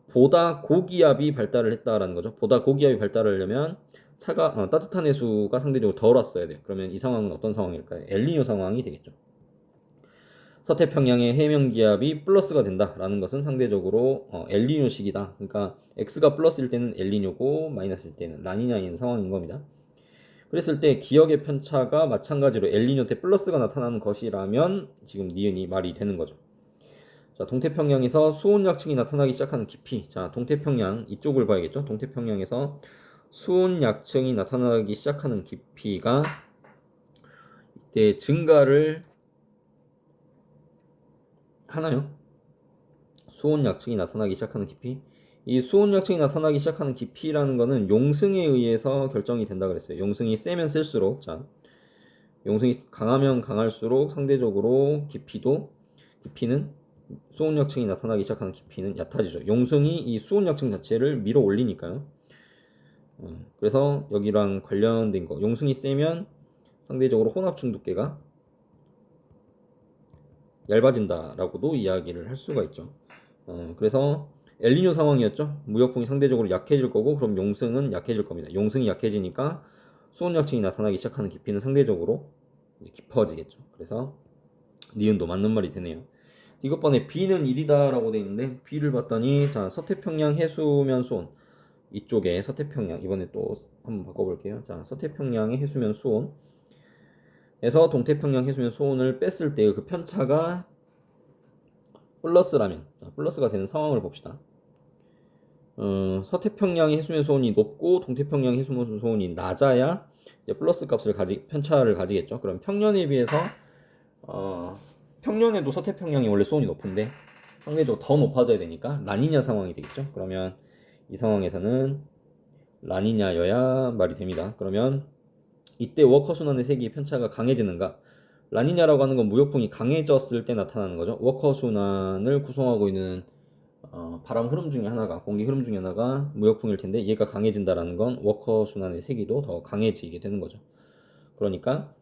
A: 보다 고기압이 발달을 했다라는 거죠. 보다 고기압이 발달을 하려면 따뜻한 해수가 상대적으로 덜 왔어야 돼요. 그러면 이 상황은 어떤 상황일까요? 엘니뇨 상황이 되겠죠. 서태평양의 해면기압이 플러스가 된다라는 것은 상대적으로 엘니뇨식이다. 그러니까 x가 플러스일 때는 엘니뇨고 마이너스일 때는 라니냐인 상황인 겁니다. 그랬을 때 기역의 편차가 마찬가지로 엘니뇨 때 플러스가 나타나는 것이라면 지금 니은이 말이 되는 거죠. 자, 동태평양에서 수온약층이 나타나기 시작하는 깊이. 자, 동태평양 이쪽을 봐야겠죠. 동태평양에서 수온약층이 나타나기 시작하는 깊이가 이때 증가를 하나요? 수온약층이 나타나기 시작하는 깊이. 이 수온약층이 나타나기 시작하는 깊이라는 거는 용승에 의해서 결정이 된다 그랬어요. 용승이 세면 쓸수록, 자, 용승이 강하면 강할수록 상대적으로 깊이는 수온약층이 나타나기 시작하는 깊이는 얕아지죠. 용승이 이 수온약층 자체를 밀어 올리니까요. 그래서 여기랑 관련된 거, 용승이 세면 상대적으로 혼합층 두께가 얇아진다라고도 이야기를 할 수가 있죠. 그래서 엘니뇨 상황이었죠. 무역풍이 상대적으로 약해질 거고, 그럼 용승은 약해질 겁니다. 용승이 약해지니까 수온약층이 나타나기 시작하는 깊이는 상대적으로 깊어지겠죠. 그래서 니은도 맞는 말이 되네요. 이것번에 B는 1이다 라고 되어 있는데, B를 봤더니 자 서태평양 해수면 수온 이쪽에 서태평양, 이번에 또 한번 바꿔볼게요. 자, 서태평양의 해수면 수온에서 동태평양 해수면 수온을 뺐을 때 그 편차가 플러스라면, 자, 플러스가 되는 상황을 봅시다. 서태평양의 해수면 수온이 높고 동태평양의 해수면 수온이 낮아야 이제 플러스 값을 편차를 가지겠죠. 그럼 평년에 비해서 평년에도 서태평양이 원래 수온이 높은데 상대적으로 더 높아져야 되니까 라니냐 상황이 되겠죠. 그러면 이 상황에서는 라니냐여야 말이 됩니다. 그러면 이때 워커 순환의 세기의 편차가 강해지는가? 라니냐라고 하는 건 무역풍이 강해졌을 때 나타나는 거죠. 워커 순환을 구성하고 있는 바람 흐름 중에 하나가, 공기 흐름 중에 하나가 무역풍일 텐데 얘가 강해진다라는 건 워커 순환의 세기도 더 강해지게 되는 거죠. 그러니까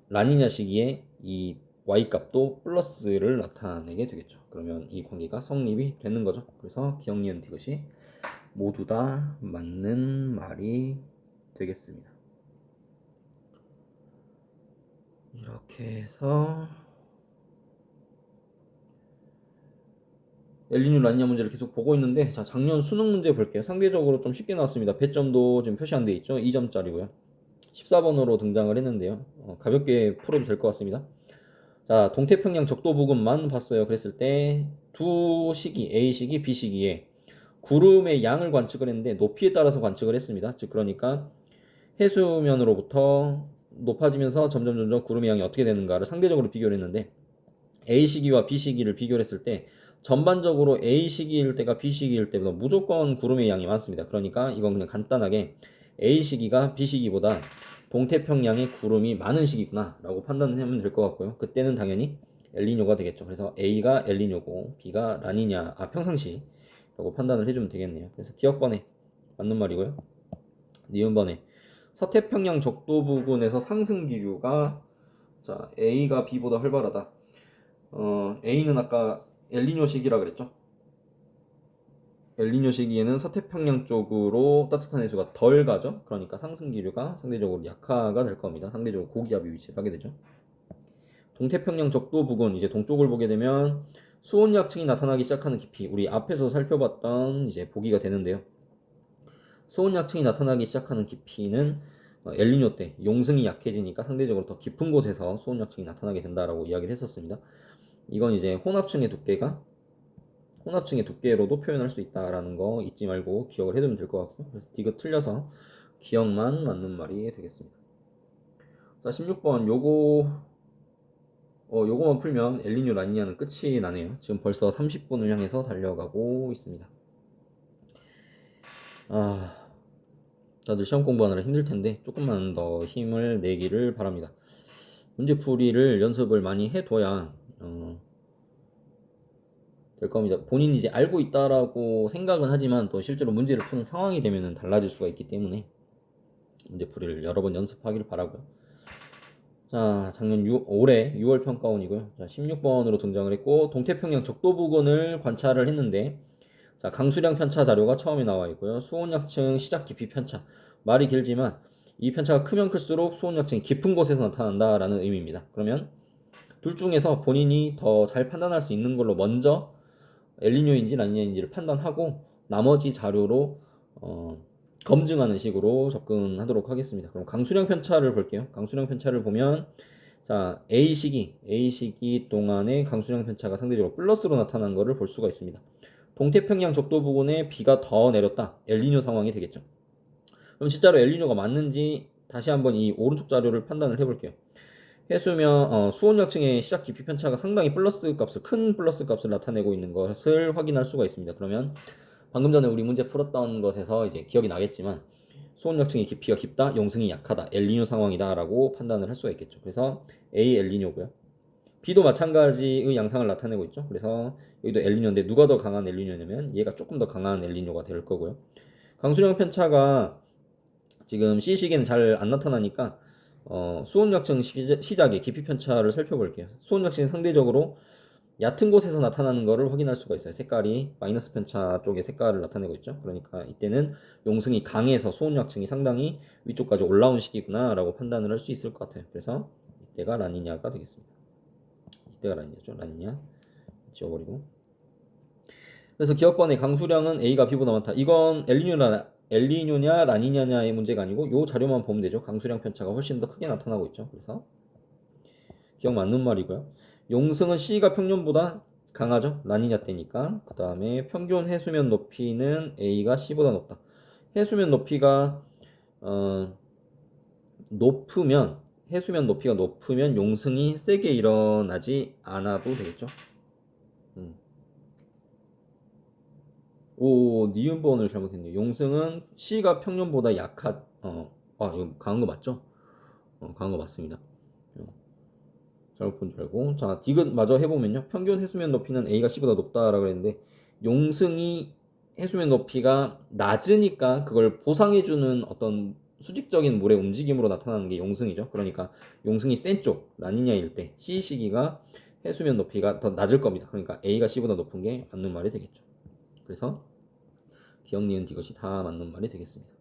A: 라니냐 시기에 이 y 값도 플러스를 나타내게 되겠죠. 그러면 이 관계가 성립이 되는 거죠. 그래서 기억, 니은, 디귿이 모두 다 맞는 말이 되겠습니다. 이렇게 해서 엘니뇨 라니냐 문제를 계속 보고 있는데, 자, 작년 수능 문제 볼게요. 상대적으로 좀 쉽게 나왔습니다. 배점도 지금 표시 안 돼 있죠. 2점짜리고요. 14번으로 등장을 했는데요. 가볍게 풀어도 될 것 같습니다. 자, 동태평양 적도 부근만 봤어요. 그랬을 때 두 시기, A 시기, B 시기에 구름의 양을 관측을 했는데 높이에 따라서 관측을 했습니다. 즉 그러니까 해수면으로부터 높아지면서 점점 구름의 양이 어떻게 되는가를 상대적으로 비교를 했는데, A 시기와 B 시기를 비교를 했을 때 전반적으로 A 시기일 때가 B 시기일 때보다 무조건 구름의 양이 많습니다. 그러니까 이건 그냥 간단하게 A 시기가 B 시기보다 동태평양의 구름이 많은 시기구나 라고 판단하면 될 것 같고요. 그때는 당연히 엘니뇨가 되겠죠. 그래서 A가 엘니뇨고 B가 라니냐, 평상시라고 판단을 해주면 되겠네요. 그래서 기억번에 맞는 말이고요. 니은번에 서태평양 적도 부근에서 상승 기류가, 자, A가 B보다 활발하다. A는 아까 엘니뇨 시기라 그랬죠. 엘니뇨 시기에는 서태평양 쪽으로 따뜻한 해수가 덜 가죠. 그러니까 상승 기류가 상대적으로 약화가 될 겁니다. 상대적으로 고기압이 위치를 하게 되죠. 동태평양 적도 부근, 이제 동쪽을 보게 되면 수온약층이 나타나기 시작하는 깊이, 우리 앞에서 살펴봤던 이제 보기가 되는데요. 수온약층이 나타나기 시작하는 깊이는 엘니뇨 때 용승이 약해지니까 상대적으로 더 깊은 곳에서 수온약층이 나타나게 된다라고 이야기를 했었습니다. 이건 이제 혼합층의 두께가 혼합층의 두께로도 표현할 수 있다라는 거 잊지 말고 기억을 해두면 될 것 같고요. 그래서 디귿 틀려서 기억만 맞는 말이 되겠습니다. 자, 16번 요거만 풀면 엘니뇨 라니냐는 끝이 나네요. 지금 벌써 30분을 향해서 달려가고 있습니다. 다들 시험 공부하느라 힘들 텐데 조금만 더 힘을 내기를 바랍니다. 문제풀이를 연습을 많이 해둬야 될 겁니다. 본인이 이제 알고 있다라고 생각은 하지만 또 실제로 문제를 푸는 상황이 되면은 달라질 수가 있기 때문에 문제풀이를 여러 번 연습하기를 바라고요. 자, 올해 6월 평가원이고요. 자, 16번으로 등장을 했고 동태평양 적도 부근을 관찰을 했는데 자, 강수량 편차 자료가 처음에 나와 있고요. 수온약층 시작 깊이 편차. 말이 길지만 이 편차가 크면 클수록 수온약층이 깊은 곳에서 나타난다라는 의미입니다. 그러면 둘 중에서 본인이 더 잘 판단할 수 있는 걸로 먼저 엘니뇨인지 라니냐인지를 판단하고 나머지 자료로 검증하는 식으로 접근하도록 하겠습니다. 그럼 강수량 편차를 볼게요. 강수량 편차를 보면 자, A 시기 동안의 강수량 편차가 상대적으로 플러스로 나타난 것을 볼 수가 있습니다. 동태평양 적도 부근에 비가 더 내렸다. 엘니뇨 상황이 되겠죠. 그럼 진짜로 엘니뇨가 맞는지 다시 한번 이 오른쪽 자료를 판단을 해볼게요. 해수면 수온약층의 시작 깊이 편차가 상당히 큰 플러스 값을 나타내고 있는 것을 확인할 수가 있습니다. 그러면 방금 전에 우리 문제 풀었던 것에서 이제 기억이 나겠지만 수온약층의 깊이가 깊다, 용승이 약하다, 엘니뇨 상황이다라고 판단을 할 수가 있겠죠. 그래서 A 엘니뇨고요. B도 마찬가지의 양상을 나타내고 있죠. 그래서 여기도 엘니뇨인데 누가 더 강한 엘니뇨냐면 얘가 조금 더 강한 엘니뇨가 될 거고요. 강수량 편차가 지금 C 시기에는 잘 안 나타나니까 수온약층 시작의 깊이 편차를 살펴볼게요. 수온약층이 상대적으로 얕은 곳에서 나타나는 것을 확인할 수가 있어요. 색깔이 마이너스 편차 쪽의 색깔을 나타내고 있죠. 그러니까 이때는 용승이 강해서 수온약층이 상당히 위쪽까지 올라온 시기구나 라고 판단을 할 수 있을 것 같아요. 그래서 이때가 라니냐가 되겠습니다. 이때가 라니냐죠. 라니냐 지워버리고. 그래서 기억번의 강수량은 A가 B보다 많다. 이건 엘니뇨냐 라니냐냐의 문제가 아니고 요 자료만 보면 되죠. 강수량 편차가 훨씬 더 크게 나타나고 있죠. 그래서 기억 맞는 말이고요. 용승은 C가 평년보다 강하죠. 라니냐 때니까. 그 다음에 평균 해수면 높이는 A가 C보다 높다. 해수면 높이가 해수면 높이가 높으면 용승이 세게 일어나지 않아도 되겠죠. 니은 번을 잘못했네요. 용승은 C가 평년보다 이거 강한 거 맞죠? 강한 거 맞습니다. 잘못 본 줄 알고. 자, 디귿 마저 해보면요. 평균 해수면 높이는 A가 C보다 높다라고 했는데, 용승이 해수면 높이가 낮으니까 그걸 보상해주는 어떤 수직적인 물의 움직임으로 나타나는 게 용승이죠. 그러니까 용승이 센 쪽, 라니냐일 때 C 시기가 해수면 높이가 더 낮을 겁니다. 그러니까 A가 C보다 높은 게 맞는 말이 되겠죠. 그래서 기억, 니은, 디귿이 다 맞는 말이 되겠습니다.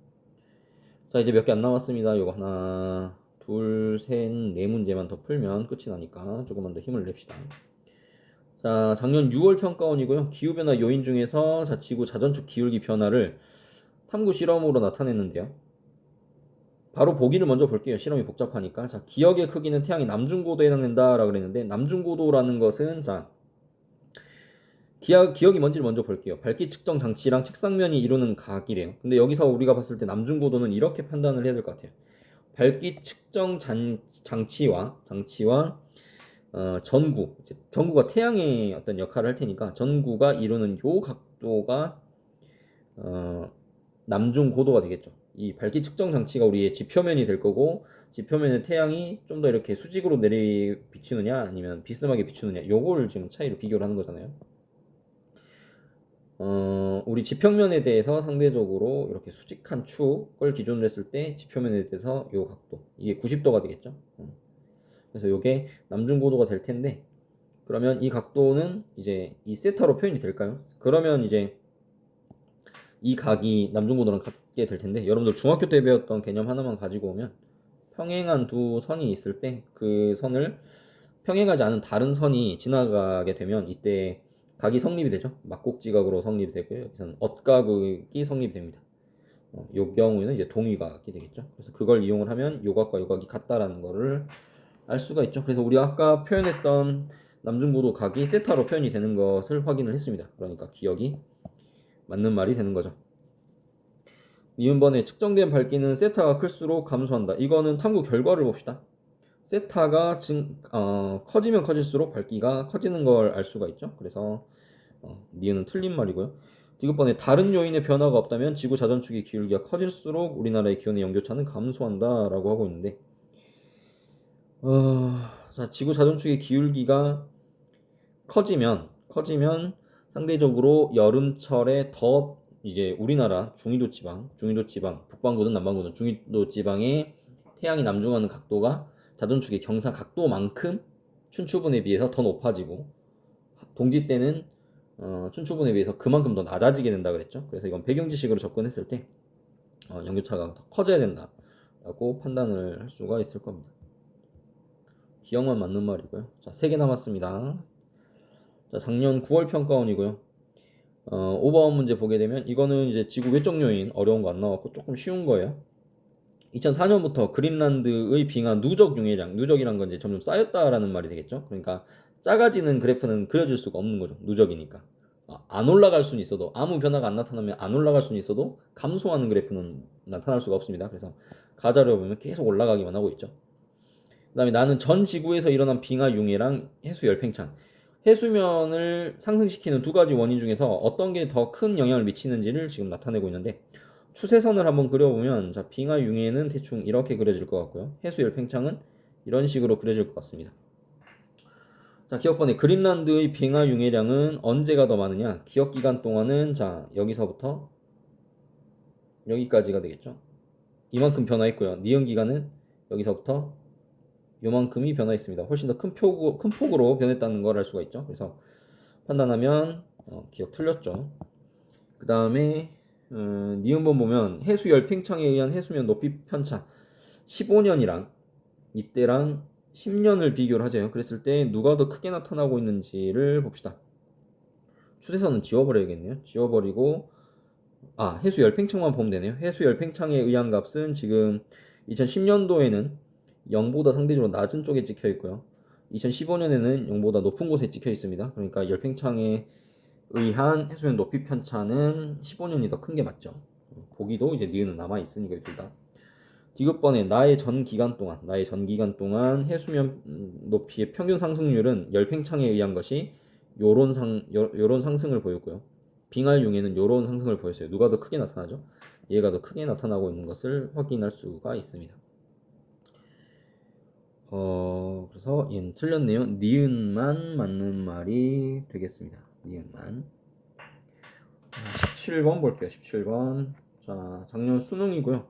A: 자, 이제 몇 개 안 남았습니다. 요거 하나, 둘, 셋, 네 문제만 더 풀면 끝이 나니까 조금만 더 힘을 냅시다. 자, 작년 6월 평가원이고요. 기후변화 요인 중에서 지구 자전축 기울기 변화를 탐구 실험으로 나타냈는데요. 바로 보기를 먼저 볼게요. 실험이 복잡하니까. 자, 기역의 크기는 태양의 남중고도에 해당된다라고 그랬는데, 남중고도라는 것은 기억이 뭔지를 먼저 볼게요. 밝기 측정 장치랑 책상면이 이루는 각이래요. 근데 여기서 우리가 봤을 때 남중고도는 이렇게 판단을 해야 될 것 같아요. 밝기 측정 장치와 전구가 태양의 어떤 역할을 할 테니까 전구가 이루는 요 각도가 남중고도가 되겠죠. 이 밝기 측정 장치가 우리의 지표면이 될 거고 지표면에 태양이 좀 더 이렇게 수직으로 비추느냐 아니면 비스듬하게 비추느냐 요걸 지금 차이로 비교를 하는 거잖아요. 우리 지평면에 대해서 상대적으로 이렇게 수직한 축을 기준으로 했을 때 지표면에 대해서 요 각도 이게 90도가 되겠죠. 그래서 요게 남중고도가 될 텐데 그러면 이 각도는 이제 이 세타로 표현이 될까요? 그러면 이제 이 각이 남중고도랑 같게 될 텐데 여러분들 중학교 때 배웠던 개념 하나만 가지고 오면 평행한 두 선이 있을 때 그 선을 평행하지 않은 다른 선이 지나가게 되면 이때 각이 성립이 되죠. 막곡지각으로 성립이 되고요. 여기서는 엇각이 성립이 됩니다. 요 경우에는 이제 동위각이 되겠죠. 그래서 그걸 이용을 하면 요 각과 요 각이 같다라는 거를 알 수가 있죠. 그래서 우리 아까 표현했던 남중고도 각이 세타로 표현이 되는 것을 확인을 했습니다. 그러니까 기억이 맞는 말이 되는 거죠. 니은번에 측정된 밝기는 세타가 클수록 감소한다. 이거는 탐구 결과를 봅시다. 세타가 커지면 커질수록 밝기가 커지는 걸 알 수가 있죠. 그래서 니은은 틀린 말이고요. 디귿번에 다른 요인의 변화가 없다면 지구 자전축의 기울기가 커질수록 우리나라의 기온의 연교차는 감소한다 라고 하고 있는데 자, 지구 자전축의 기울기가 커지면 상대적으로 여름철에 더 이제 우리나라 중위도 지방, 북반구든 남반구든 중위도 지방의 태양이 남중하는 각도가 자전축의 경사 각도만큼 춘추분에 비해서 더 높아지고 동지 때는 춘추분에 비해서 그만큼 더 낮아지게 된다 그랬죠. 그래서 이건 배경지식으로 접근했을 때 연교차가 더 커져야 된다라고 판단을 할 수가 있을 겁니다. 기억만 맞는 말이고요. 자, 3개 남았습니다. 자, 작년 9월 평가원이고요. 5번 문제 보게 되면 이거는 이제 지구 외적 요인 어려운 거 안 나왔고 조금 쉬운 거예요. 2004년부터 그린란드의 빙하 누적 융해량, 누적이란 건 이제 점점 쌓였다라는 말이 되겠죠. 그러니까 작아지는 그래프는 그려질 수가 없는 거죠. 누적이니까. 안 올라갈 수는 있어도 아무 변화가 안 나타나면 안 올라갈 수는 있어도 감소하는 그래프는 나타날 수가 없습니다. 그래서 가자료 보면 계속 올라가기만 하고 있죠. 그 다음에 나는 전 지구에서 일어난 빙하 융해랑 해수 열팽창, 해수면을 상승시키는 두 가지 원인 중에서 어떤 게 더 큰 영향을 미치는지를 지금 나타내고 있는데 추세선을 한번 그려보면 자, 빙하 융해는 대충 이렇게 그려질 것 같고요. 해수 열팽창은 이런 식으로 그려질 것 같습니다. 자, 기억번에 그린란드의 빙하 융해량은 언제가 더 많으냐? 기억 기간 동안은 자, 여기서부터 여기까지가 되겠죠. 이만큼 변화했고요. 니은 기간은 여기서부터 요만큼이 변화했습니다. 훨씬 더 큰 폭으로 변했다는 걸 알 수가 있죠. 그래서 판단하면 기억 틀렸죠. 그 다음에 니은번 보면 해수 열팽창에 의한 해수면 높이 편차 15년이랑 이때랑 10년을 비교를 하죠. 그랬을 때 누가 더 크게 나타나고 있는지를 봅시다. 추세선은 지워버려야겠네요. 지워버리고 해수 열팽창만 보면 되네요. 해수 열팽창에 의한 값은 지금 2010년도에는 0보다 상대적으로 낮은 쪽에 찍혀 있고요. 2015년에는 0보다 높은 곳에 찍혀 있습니다. 그러니까 열팽창에 의한 해수면 높이 편차는 15년이 더 큰 게 맞죠. 보기도 이제 니은은 남아 있으니까 둘 다. 디귿번에 나의 전 기간 동안 해수면 높이의 평균 상승률은 열팽창에 의한 것이 요런 상승을 보였고요. 빙하 융해는 요런 상승을 보였어요. 누가 더 크게 나타나죠? 얘가 더 크게 나타나고 있는 것을 확인할 수가 있습니다. 그래서 얘는 틀렸네요. 니은만 맞는 말이 되겠습니다. 니은만. 17번 볼게요. 17번. 자, 작년 수능이고요.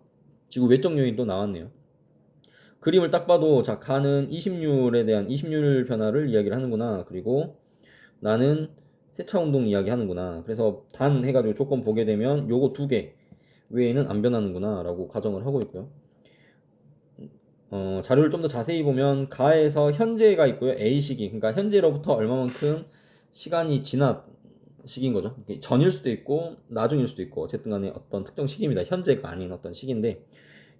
A: 지구 외적 요인도 나왔네요. 그림을 딱 봐도 자, 가는 20률에 대한 20률 변화를 이야기를 하는구나. 그리고 나는 세차 운동 이야기 하는구나. 그래서 단 해가지고 조건 보게 되면 요거 2개 외에는 안 변하는구나 라고 가정을 하고 있고요. 자료를 좀 더 자세히 보면 가에서 현재가 있고요. A시기, 그러니까 현재로부터 얼마만큼 시간이 지난 시기인 거죠. 전일 수도 있고 나중일 수도 있고 어쨌든 간에 어떤 특정 시기입니다. 현재가 아닌 어떤 시기인데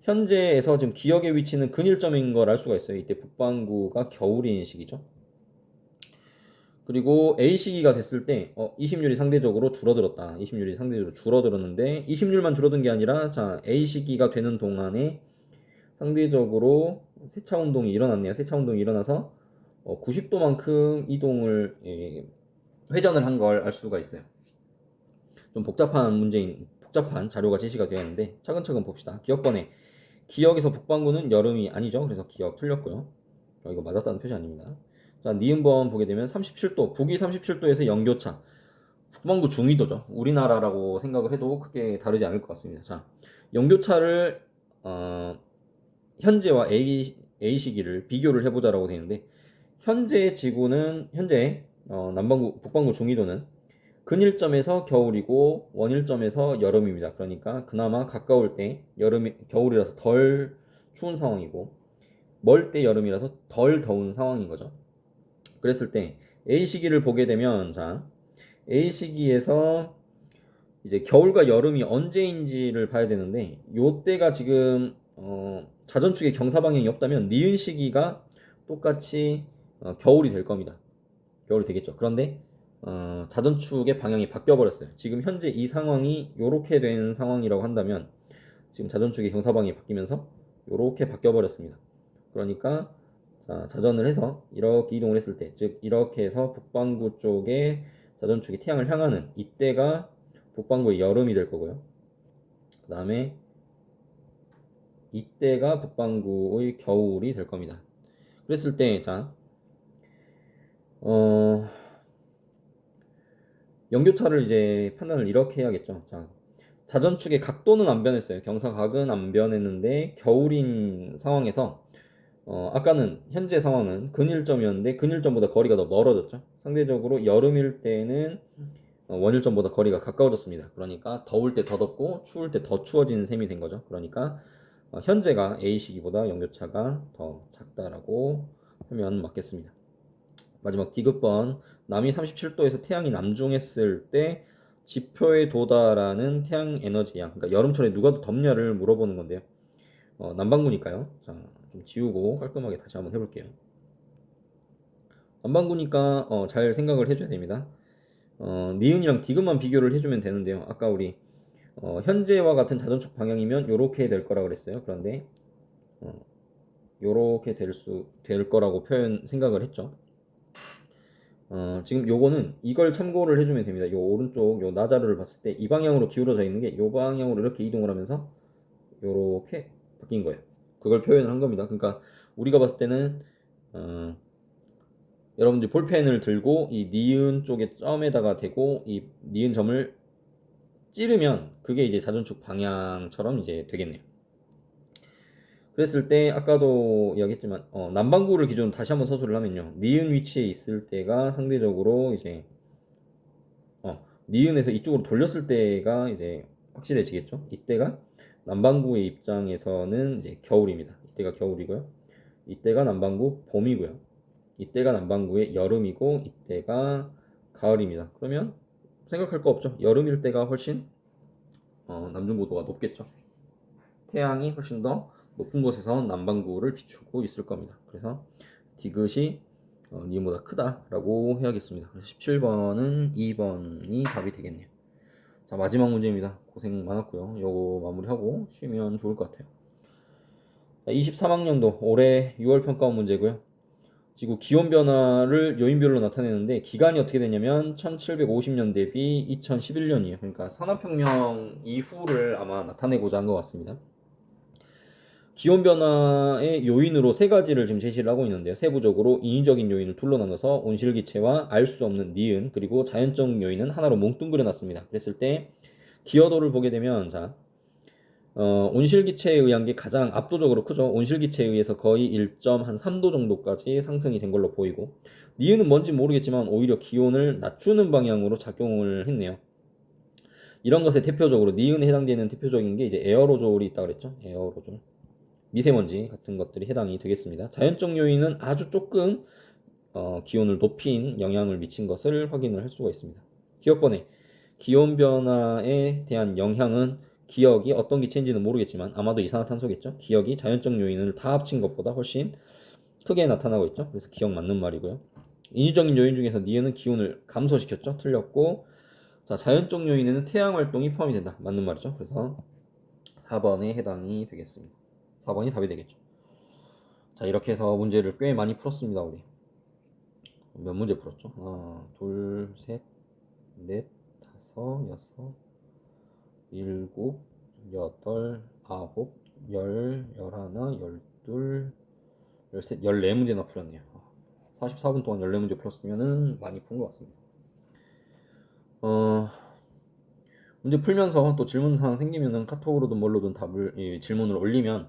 A: 현재에서 지금 기억의 위치는 근일점인 걸 알 수가 있어요. 이때 북반구가 겨울인 시기죠. 그리고 A시기가 됐을 때 20률이 상대적으로 줄어들었다. 20률이 상대적으로 줄어들었는데 20률만 줄어든 게 아니라 자, A시기가 되는 동안에 상대적으로 세차 운동이 일어났네요. 세차 운동이 일어나서 90도만큼 이동을 회전을 한 걸 알 수가 있어요. 좀 복잡한 자료가 제시가 되어 있는데 차근차근 봅시다. 기억번에 기억에서 북반구는 여름이 아니죠. 그래서 기억 틀렸고요. 이거 맞았다는 표시 아닙니다. 자, 니은번 보게 되면 37도, 북위 37도에서 영교차. 북반구 중위도죠. 우리나라라고 생각을 해도 크게 다르지 않을 것 같습니다. 자, 영교차를 현재와 A 시기를 비교를 해보자라고 되어 있는데 현재 지구는 북반구 중위도는 근일점에서 겨울이고 원일점에서 여름입니다. 그러니까 그나마 가까울 때 겨울이라서 덜 추운 상황이고 멀 때 여름이라서 덜 더운 상황인 거죠. 그랬을 때 A 시기를 보게 되면 자, A 시기에서 이제 겨울과 여름이 언제인지를 봐야 되는데 요때가 지금 자전축의 경사 방향이 없다면 니은 시기가 똑같이 겨울이 될 겁니다. 겨울이 되겠죠. 그런데 자전축의 방향이 바뀌어 버렸어요. 지금 현재 이 상황이 요렇게 된 상황이라고 한다면 지금 자전축의 경사방이 바뀌면서 요렇게 바뀌어 버렸습니다. 그러니까 자, 자전을 해서 이렇게 이동을 했을 때, 즉 이렇게 해서 북반구 쪽에 자전축이 태양을 향하는 이때가 북반구의 여름이 될 거고요. 그 다음에 이때가 북반구의 겨울이 될 겁니다. 그랬을 때, 자, 연교차를 이제 판단을 이렇게 해야겠죠. 자, 자전축의 각도는 안 변했어요. 경사각은 안 변했는데 겨울인 상황에서 아까는 현재 상황은 근일점이었는데 근일점보다 거리가 더 멀어졌죠. 상대적으로 여름일 때는 원일점보다 거리가 가까워졌습니다. 그러니까 더울 때 더 덥고 추울 때 더 추워지는 셈이 된 거죠. 그러니까 현재가 A 시기보다 연교차가 더 작다라고 하면 맞겠습니다. 마지막 D급번 남이 37도에서 태양이 남중했을 때 지표에 도달하는 태양 에너지양, 그러니까 여름철에 누가 더 덥냐를 물어보는 건데요. 남반구니까요. 자, 좀 지우고 깔끔하게 다시 한번 해볼게요. 남반구니까 잘 생각을 해줘야 됩니다. 니은이랑 디귿만 비교를 해주면 되는데요. 아까 우리 현재와 같은 자전축 방향이면 요렇게 될 거라 그랬어요. 그런데 요렇게 될 거라고 생각을 했죠. 지금 요거는 이걸 참고를 해주면 됩니다. 요 오른쪽 요 나자루를 봤을 때 이 방향으로 기울어져 있는 게 요 방향으로 이렇게 이동을 하면서 요렇게 바뀐 거예요. 그걸 표현을 한 겁니다. 그러니까 우리가 봤을 때는 여러분들이 볼펜을 들고 이 니은 쪽에 점에다가 대고 이 니은 점을 찌르면 그게 이제 자전축 방향처럼 이제 되겠네요. 그랬을 때 아까도 이야기했지만 남반구를 기준으로 다시 한번 서술을 하면요. 니은 위치에 있을 때가 상대적으로 이제 니은에서 이쪽으로 돌렸을 때가 이제 확실해지겠죠. 이때가 남반구의 입장에서는 이제 겨울입니다. 이때가 겨울이고요. 이때가 남반구 봄이고요. 이때가 남반구의 여름이고 이때가 가을입니다. 그러면 생각할 거 없죠. 여름일 때가 훨씬 남중고도가 높겠죠. 태양이 훨씬 더 높은 곳에서 남반구를 비추고 있을 겁니다. 그래서 디귿이 니은보다 크다라고 해야겠습니다. 17번은 2번이 답이 되겠네요. 자, 마지막 문제입니다. 고생 많았고요. 요거 마무리하고 쉬면 좋을 것 같아요. 23학년도 올해 6월 평가원 문제고요. 지구 기온 변화를 요인별로 나타내는데 기간이 어떻게 되냐면 1750년 대비 2011년이에요. 그러니까 산업혁명 이후를 아마 나타내고자 한 것 같습니다. 기온 변화의 요인으로 세 가지를 지금 제시를 하고 있는데요. 세부적으로 인위적인 요인을 둘로 나눠서 온실기체와 알 수 없는 니은 그리고 자연적 요인은 하나로 뭉뚱그려 놨습니다. 그랬을 때 기여도를 보게 되면 자 온실기체에 의한 게 가장 압도적으로 크죠. 온실기체에 의해서 거의 1.3도 정도까지 상승이 된 걸로 보이고 니은은 뭔지 모르겠지만 오히려 기온을 낮추는 방향으로 작용을 했네요. 이런 것에 대표적으로 니은에 해당되는 대표적인 게 이제 에어로졸이 있다고 그랬죠. 에어로졸. 미세먼지 같은 것들이 해당이 되겠습니다. 자연적 요인은 아주 조금 기온을 높인 영향을 미친 것을 확인을 할 수가 있습니다. 기억번에 기온 변화에 대한 영향은 기억이 어떤 기체인지는 모르겠지만 아마도 이산화탄소겠죠. 기억이 자연적 요인을 다 합친 것보다 훨씬 크게 나타나고 있죠. 그래서 기억 맞는 말이고요. 인위적인 요인 중에서 니은은 기온을 감소시켰죠. 틀렸고 자 자연적 요인에는 태양 활동이 포함이 된다. 맞는 말이죠. 그래서 4번에 해당이 되겠습니다. 4번이 답이 되겠죠. 자 이렇게 해서 문제를 꽤 많이 풀었습니다. 우리 몇 문제 풀었죠? 하나 둘 셋 넷 다섯 여섯 일곱 여덟 아홉 열 열하나 열둘 열셋 14문제나 풀었네요. 44분 동안 14문제 풀었으면은 많이 푼 것 같습니다. 문제 풀면서 또 질문사항 생기면은 카톡으로든 뭘로든 질문을 올리면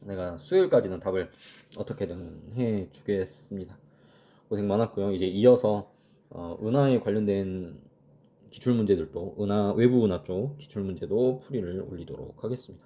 A: 내가 수요일까지는 답을 어떻게든 해주겠습니다. 고생 많았고요. 이제 이어서 은하에 관련된 기출문제들도 외부 은하 쪽 기출문제도 풀이를 올리도록 하겠습니다.